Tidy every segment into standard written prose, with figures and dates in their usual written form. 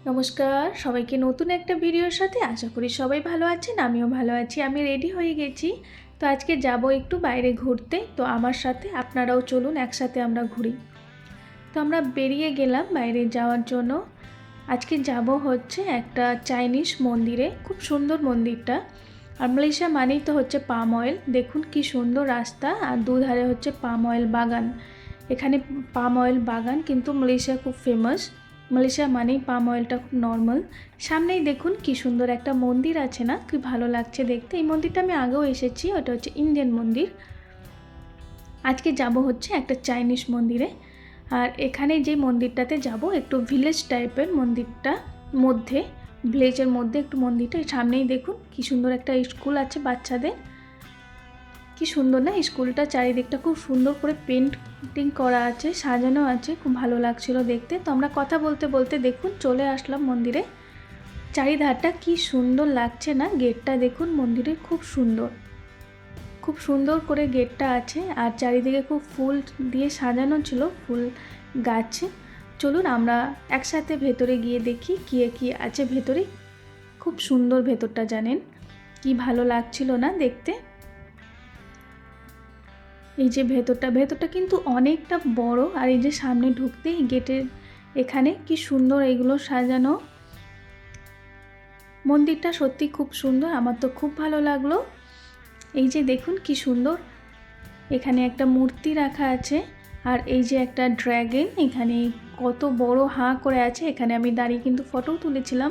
নমস্কার সবাইকে নতুন একটা ভিডিওর সাথে আশা করি সবাই ভালো আছেন। আমিও ভালো আছি। আমি রেডি হয়ে গেছি। তো আজকে যাব একটু বাইরে ঘুরতে। তো আমার সাথে আপনারাও চলুন, একসাথে আমরা ঘুরি। তো আমরা বেরিয়ে গেলাম বাইরে যাওয়ার জন্য। আজকে যাব হচ্ছে একটা চাইনিজ মন্দিরে। খুব সুন্দর মন্দিরটা। আর মালয়েশিয়া মানেই তো হচ্ছে পাম অয়েল। দেখুন কি সুন্দর রাস্তা, আর দুধারে হচ্ছে পাম অয়েল বাগান। এখানে পাম অয়েল বাগান কিন্তু মালয়েশিয়া খুব ফেমাস। মালয়েশিয়া মানেই পাম অয়েলটা খুব নর্মাল। সামনেই দেখুন কি সুন্দর একটা মন্দির আছে না, কি ভালো লাগছে দেখতে। এই মন্দিরটা আমি আগেও এসেছি, ওটা হচ্ছে ইন্ডিয়ান মন্দির। আজকে যাব হচ্ছে একটা চাইনিজ মন্দিরে। আর এখানে যে মন্দিরটাতে যাব একটু ভিলেজ টাইপের মন্দিরটা, মধ্যে ভিলেজের মধ্যে একটু মন্দিরটা। সামনেই দেখুন কি সুন্দর একটা স্কুল আছে বাচ্চাদের। কি সুন্দর না স্কুলটা, চারিদিকটা খুব সুন্দর করে পেন্টিং করা আছে, সাজানো আছে, খুব ভালো লাগছিল দেখতে। তো আমরা কথা বলতে বলতে দেখুন চলে আসলাম মন্দিরে। চারিধারটা কি সুন্দর লাগছে না, গেটটা দেখুন মন্দিরের, খুব সুন্দর, খুব সুন্দর করে গেটটা আছে। আর চারিদিকে খুব ফুল দিয়ে সাজানো ছিল, ফুল গাছ। চলুন আমরা একসাথে ভেতরে গিয়ে দেখি কি আছে ভেতরে। খুব সুন্দর ভেতরটা, জানেন কি ভালো লাগছিল না দেখতে। এই যে ভেতরটা কিন্তু অনেকটা বড়। আর এই যে সামনে ঢুকতেই গেটের এখানে কি সুন্দর এগুলো সাজানো। মন্দিরটা সত্যি খুব সুন্দর, আমার তো খুব ভালো লাগলো। এই যে দেখুন কি সুন্দর, এখানে একটা মূর্তি রাখা আছে। আর এই যে একটা ড্র্যাগন, এখানে কত বড় হাঁ করে আছে। এখানে আমি দাঁড়িয়ে কিন্তু ফটোও তুলেছিলাম,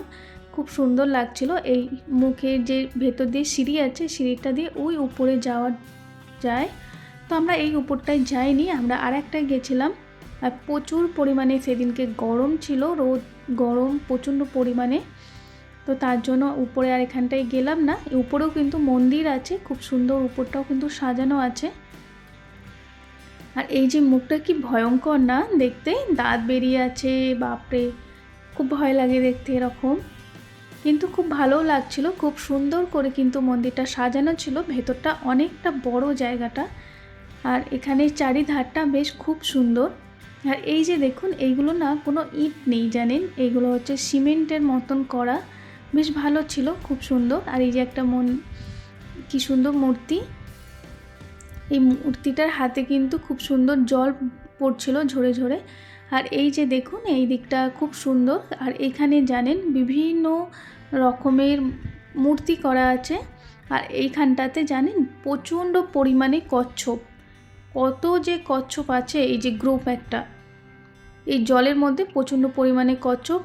খুব সুন্দর লাগছিল। এই মুখের যে ভেতর দিয়ে সিঁড়ি আছে, সিঁড়িটা দিয়ে ওই উপরে যাওয়া যায়। তো আমরা এই উপরটায় যাইনি, আমরা আর একটায় গেছিলাম। আর প্রচুর পরিমাণে সেদিনকে গরম ছিল, রোদ গরম প্রচণ্ড পরিমাণে। তো তার জন্য উপরে আর এখানটায় গেলাম না। উপরেও কিন্তু মন্দির আছে, খুব সুন্দর, উপরটাও কিন্তু সাজানো আছে। আর এই যে মুখটা কি ভয়ঙ্কর না দেখতে, দাঁত বেরিয়ে আছে, বাপরে খুব ভয় লাগে দেখতে এরকম। কিন্তু খুব ভালোও লাগছিল, খুব সুন্দর করে কিন্তু মন্দিরটা সাজানো ছিল। ভেতরটা অনেকটা বড় জায়গাটা। আর এখানে চারিধারটা বেশ খুব সুন্দর। আর এই যে দেখুন এইগুলো না কোনো ইট নেই, জানেন এইগুলো হচ্ছে সিমেন্টের মতন করা। বেশ ভালো ছিল, খুব সুন্দর। আর এই যে একটা কি সুন্দর মূর্তি, এই মূর্তিটার হাতে কিন্তু খুব সুন্দর জল পড়ছিল ঝরে ঝরে। আর এই যে দেখুন এই দিকটা খুব সুন্দর। আর এখানে জানেন বিভিন্ন রকমের মূর্তি করা আছে। আর এইখানটাতে জানেন প্রচণ্ড পরিমাণে কচ্ছপ, কত যে কচ্ছপ আছে, এই যে গ্রুপ একটা, এই জলের মধ্যে প্রচণ্ড পরিমাণে কচ্ছপ।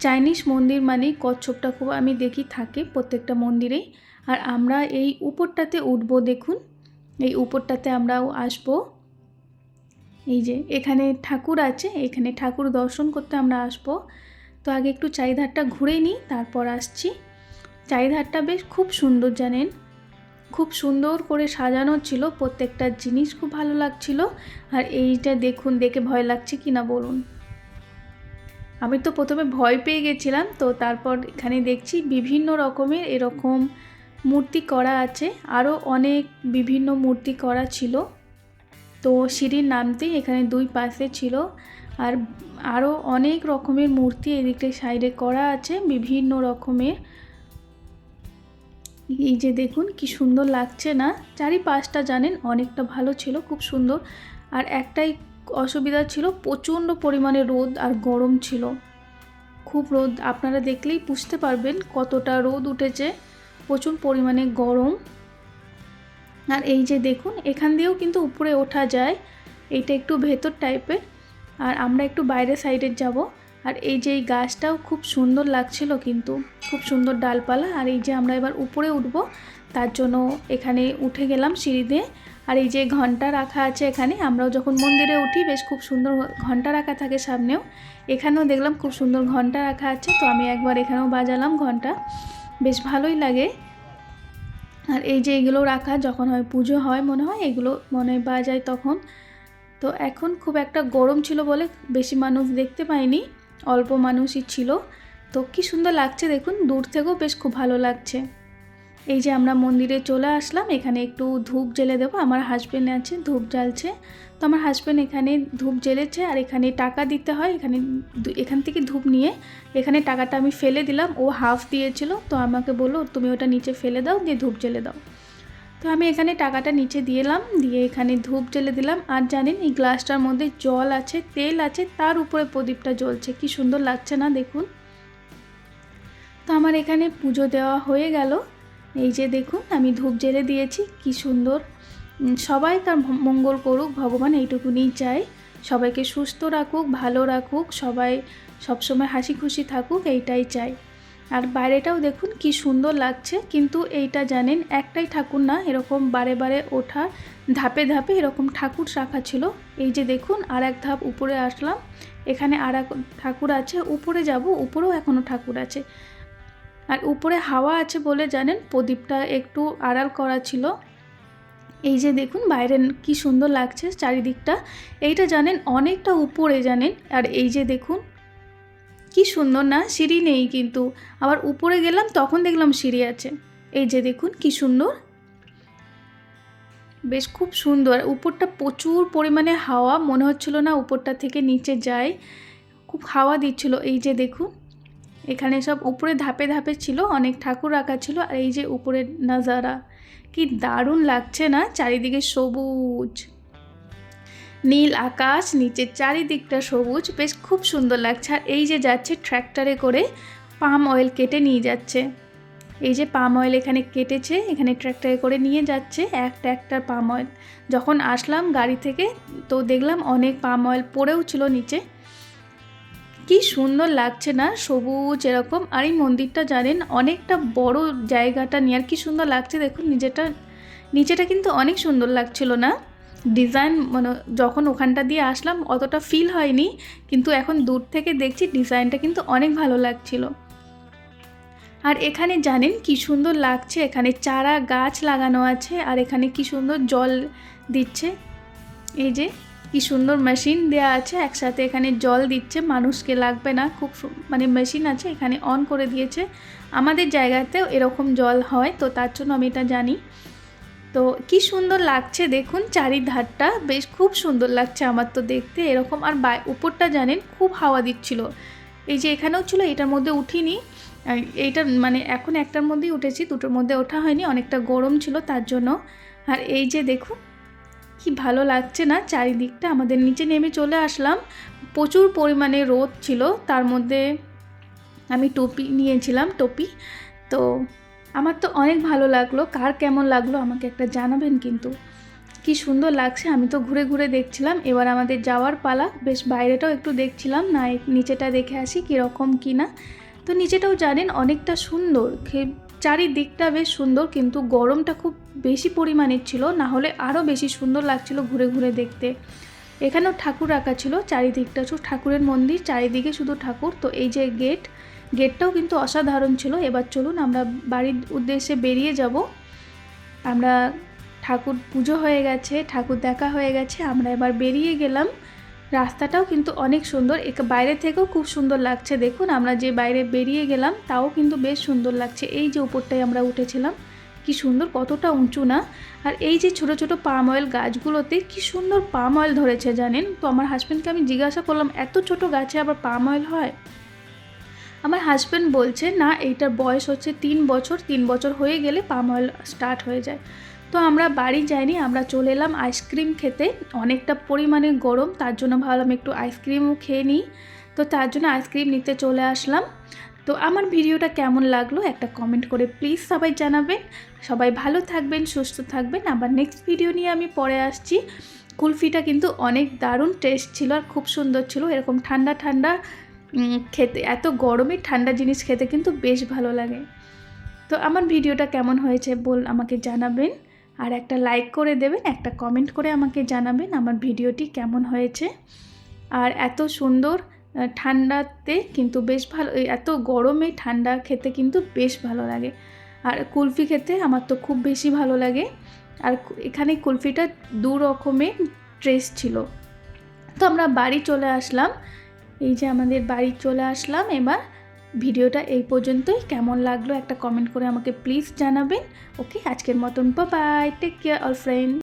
চাইনিজ মন্দির মানেই কচ্ছপটা খুব আমি দেখি থাকে প্রত্যেকটা মন্দিরেই। আর আমরা এই উপরটাতে উঠবো, দেখুন এই উপরটাতে আমরাও আসবো। এই যে এখানে ঠাকুর আছে, এখানে ঠাকুর দর্শন করতে আমরা আসবো। তো আগে একটু চারিধারটা ঘুরে নিই, তারপর আসছি। চারিধারটা বেশ খুব সুন্দর, জানেন খুব সুন্দর করে সাজানো ছিল, প্রত্যেকটা জিনিস খুব ভালো লাগছিল। আর এইটা দেখুন, দেখে ভয় লাগছে কি না বলুন। আমি তো প্রথমে ভয় পেয়ে গেছিলাম, তো তারপর এখানে দেখছি বিভিন্ন রকমের এরকম মূর্তি করা আছে, আরও অনেক বিভিন্ন মূর্তি করা ছিল। তো সিঁড়ির নামতেই এখানে দুই পাশে ছিল। আর আরও অনেক রকমের মূর্তি এদিকে সাইডে করা আছে, বিভিন্ন রকমের। এই যে দেখুন কি সুন্দর লাগছে না, চারিপাশটা জানেন অনেকটা ভালো ছিল, খুব সুন্দর। আর একটাই অসুবিধা ছিল, প্রচণ্ড পরিমাণে রোদ আর গরম ছিল, খুব রোদ। আপনারা দেখলেই বুঝতে পারবেন কতটা রোদ উঠেছে, প্রচুর পরিমাণে গরম। আর এই যে দেখুন এখান দিয়েও কিন্তু উপরে ওঠা যায়, এইটা একটু ভেতর টাইপের। আর আমরা একটু বাইরের সাইডে যাব। আর এই যে এই গাছটাও খুব সুন্দর লাগছিল, কিন্তু খুব সুন্দর ডালপালা। আর এই যে আমরা এবার উপরে উঠব, তার জন্য এখানে উঠে গেলাম সিঁড়ি দিয়ে। আর এই যে ঘন্টা রাখা আছে এখানে, আমরাও যখন মন্দিরে উঠি বেশ খুব সুন্দর ঘন্টা রাখা থাকে সামনেও। এখানেও দেখলাম খুব সুন্দর ঘন্টা রাখা আছে, তো আমি একবার এখানেও বাজালাম ঘন্টা, বেশ ভালোই লাগে। আর এই যে এগুলো রাখা যখন হয় পুজো হয় মনে হয়, এগুলো মনে হয় বাজায় তখন। তো এখন খুব একটা গরম ছিল বলে বেশি মানুষ দেখতে পাইনি, অল্প মানুষই ছিল। তো কি সুন্দর লাগছে দেখুন, দূর থেকেও বেশ খুব ভালো লাগছে। এই যে আমরা মন্দিরে চলে আসলাম, এখানে একটু ধূপ জ্বেলে দেবো, আমার হাজবেন্ড আছে ধূপ জ্বালছে। তো আমার হাজব্যান্ড এখানে ধূপ জ্বেলেছে আর এখানে টাকা দিতে হয়, এখান থেকে ধূপ নিয়ে এখানে টাকাটা আমি ফেলে দিলাম। ও হাফ দিয়েছিল, তো আমাকে বললো তুমি ওটা নিচে ফেলে দাও, দিয়ে ধূপ জ্বেলে দাও। তো আমি এখানে টাকাটা নিচে দিলাম, দিয়ে এখানে ধূপ জ্বেলে দিলাম। আর জানেন এই গ্লাসটার মধ্যে জল আছে, তেল আছে, তার উপরে প্রদীপটা জ্বলছে, কি সুন্দর লাগছে না দেখুন। তো আমার এখানে পুজো দেওয়া হয়ে গেল। এই যে দেখুন আমি ধূপ জ্বেলে দিয়েছি, কি সুন্দর। সবাই তার মঙ্গল করুক, ভগবান এইটুকুনি চাই, সবাইকে সুস্থ রাখুক, ভালো রাখুক, সবাই সবসময় হাসি খুশি থাকুক, এইটাই চাই। আর বাইরেটাও দেখুন কি সুন্দর লাগছে। কিন্তু এইটা জানেন একটাই ঠাকুর না, এরকম বারে বারে ওঠা, ধাপে ধাপে এরকম ঠাকুর রাখা ছিল। এই যে দেখুন আর এক ধাপ উপরে আসলাম, এখানে আর এক ঠাকুর আছে, উপরে যাব, উপরেও এখনও ঠাকুর আছে। আর উপরে হাওয়া আছে বলে জানেন প্রদীপটা একটু আড়াল করা ছিল। এই যে দেখুন বাইরে কি সুন্দর লাগছে চারিদিকটা। এইটা জানেন অনেকটা উপরে জানেন। আর এই যে দেখুন কি সুন্দর না, সিঁড়ি নেই, কিন্তু আবার উপরে গেলাম তখন দেখলাম সিঁড়ি আছে। এই যে দেখুন কি সুন্দর, বেশ খুব সুন্দর। উপরটা প্রচুর পরিমাণে হাওয়া, মনে হচ্ছিল না উপরটা থেকে নিচে যায়, খুব হাওয়া দিচ্ছিল। এই যে দেখুন এখানে সব উপরে ধাপে ধাপে ছিল, অনেক ঠাকুর রাখা ছিল। আর এই যে উপরের নাজারা কি দারুণ লাগছে না, চারিদিকে সবুজ নীল আকাশ, নিচে চারিদিকটা সবুজ, বেশ খুব সুন্দর লাগছে। আর এই যে যাচ্ছে ট্র্যাক্টরে করে পাম অয়েল কেটে নিয়ে যাচ্ছে। এই যে পাম অয়েল এখানে কেটেছে, এখানে ট্র্যাক্টরে করে নিয়ে যাচ্ছে এক ট্র্যাক্টর পাম অয়েল। যখন আসলাম গাড়ি থেকে তো দেখলাম অনেক পাম অয়েল পড়েও ছিল নিচে, কি সুন্দর লাগছে না, সবুজ এরকম। আর এই মন্দিরটা জানেন অনেকটা বড় জায়গাটা নিয়ে, আর কি সুন্দর লাগছে দেখুন। নিচেটা কিন্তু অনেক সুন্দর লাগছিল না, ডিজাইন মানে যখন ওখানটা দিয়ে আসলাম অতটা ফিল হয়নি, কিন্তু এখন দূর থেকে দেখছি ডিজাইনটা কিন্তু অনেক ভালো লাগছিল। আর এখানে জানেন কি সুন্দর লাগছে, এখানে চারা গাছ লাগানো আছে, আর এখানে কি সুন্দর জল দিচ্ছে। এই যে কি সুন্দর মেশিন দেয়া আছে, একসাথে এখানে জল দিচ্ছে, মানুষকে লাগবে না, খুব মানে মেশিন আছে এখানে অন করে দিয়েছে। আমাদের জায়গাতেও এরকম জল হয়, তো তার জন্য আমি এটা জানি। তো কি সুন্দর লাগছে দেখুন, চারিধারটা বেশ খুব সুন্দর লাগছে আমার তো দেখতে এরকম। আর উপরটা জানেন খুব হাওয়া দিচ্ছিল। এই যে এখানেও ছিল, এটার মধ্যে উঠিনি, এইটা মানে এখন একটার মধ্যেই উঠেছি, দুটোর মধ্যে ওঠা হয়নি, অনেকটা গরম ছিল তার জন্য। আর এই যে দেখুন কি ভালো লাগছে না চারিদিকটা। আমাদের নিচে নেমে চলে আসলাম, প্রচুর পরিমাণে রোদ ছিল, তার মধ্যে আমি টুপি নিয়েছিলাম, টুপি। তো আমার তো অনেক ভালো লাগলো, কার কেমন লাগলো আমাকে একটা জানাবেন কিন্তু। কি সুন্দর লাগছে, আমি তো ঘুরে ঘুরে দেখছিলাম। এবার আমাদের যাওয়ার পালা, বেশ বাইরেটাও একটু দেখছিলাম, না নিচেটা দেখে আসি কীরকম কি না। তো নিচেটাও জানেন অনেকটা সুন্দর, চারিদিকটা বেশ সুন্দর, কিন্তু গরমটা খুব বেশি পরিমাণের ছিল, না হলে আরও বেশি সুন্দর লাগছিল ঘুরে ঘুরে দেখতে। এখানেও ঠাকুর রাখা ছিল, চারিদিকটা শুধু ঠাকুরের মন্দির, চারিদিকে শুধু ঠাকুর। তো এই যে গেটটাও কিন্তু অসাধারণ ছিল। এবার চলুন আমরা বাড়ির উদ্দেশ্যে বেরিয়ে যাব। আমরা ঠাকুর পুজো হয়ে গেছে, ঠাকুর দেখা হয়ে গেছে, আমরা এবার বেরিয়ে গেলাম। রাস্তাটাও কিন্তু অনেক সুন্দর, বাইরে থেকেও খুব সুন্দর লাগছে দেখুন। আমরা যে বাইরে বেরিয়ে গেলাম তাও কিন্তু বেশ সুন্দর লাগছে। এই যে উপরটায় আমরা উঠেছিলাম, কি সুন্দর, কতটা উঁচু না। আর এই যে ছোট ছোট পাম অয়েল গাছগুলোতে কি সুন্দর পাম অয়েল ধরেছে জানেন। তো আমার হাজব্যান্ডকে আমি জিজ্ঞাসা করলাম এত ছোট গাছে আবার পাম অয়েল হয়? আমার হাজব্যান্ড বলছে না, এইটার বয়স হচ্ছে 3 বছর, 3 বছর হয়ে গেলে পাম অয়েল স্টার্ট হয়ে যায়। তো আমরা বাড়ি যাইনি, আমরা চলে এলাম আইসক্রিম খেতে। অনেকটা পরিমাণে গরম, তার জন্য ভাবলাম একটু আইসক্রিমও খেয়ে নিই, তো তার জন্য আইসক্রিম নিতে চলে আসলাম। তো আমার ভিডিওটা কেমন লাগলো একটা কমেন্ট করে প্লিজ সবাই জানাবেন। সবাই ভালো থাকবেন, সুস্থ থাকবেন। আবার নেক্সট ভিডিও নিয়ে আমি পরে আসছি। কুলফিটা কিন্তু অনেক দারুণ টেস্ট ছিল আর খুব সুন্দর ছিল, এরকম ঠান্ডা ঠান্ডা খেতে, এত গরমে ঠান্ডা জিনিস খেতে কিন্তু বেশ ভালো লাগে। তো আমার ভিডিওটা কেমন হয়েছে আমাকে জানাবেন, আর একটা লাইক করে দেবেন, একটা কমেন্ট করে আমাকে জানাবেন আমার ভিডিওটি কেমন হয়েছে। আর এত সুন্দর ঠান্ডাতে কিন্তু বেশ ভালো, এত গরমে ঠান্ডা খেতে কিন্তু বেশ ভালো লাগে। আর কুলফি খেতে আমার তো খুব বেশি ভালো লাগে। আর এখানে কুলফিটা 2 রকমের টেস্ট ছিল। তো আমরা বাড়ি চলে আসলাম, এই যে আমাদের বাড়ি চলে আসলাম। এবার ভিডিওটা এই পর্যন্তই, কেমন লাগলো একটা কমেন্ট করে আমাকে প্লিজ জানাবেন। ওকে, আজকের মতন bye bye, take care all friend.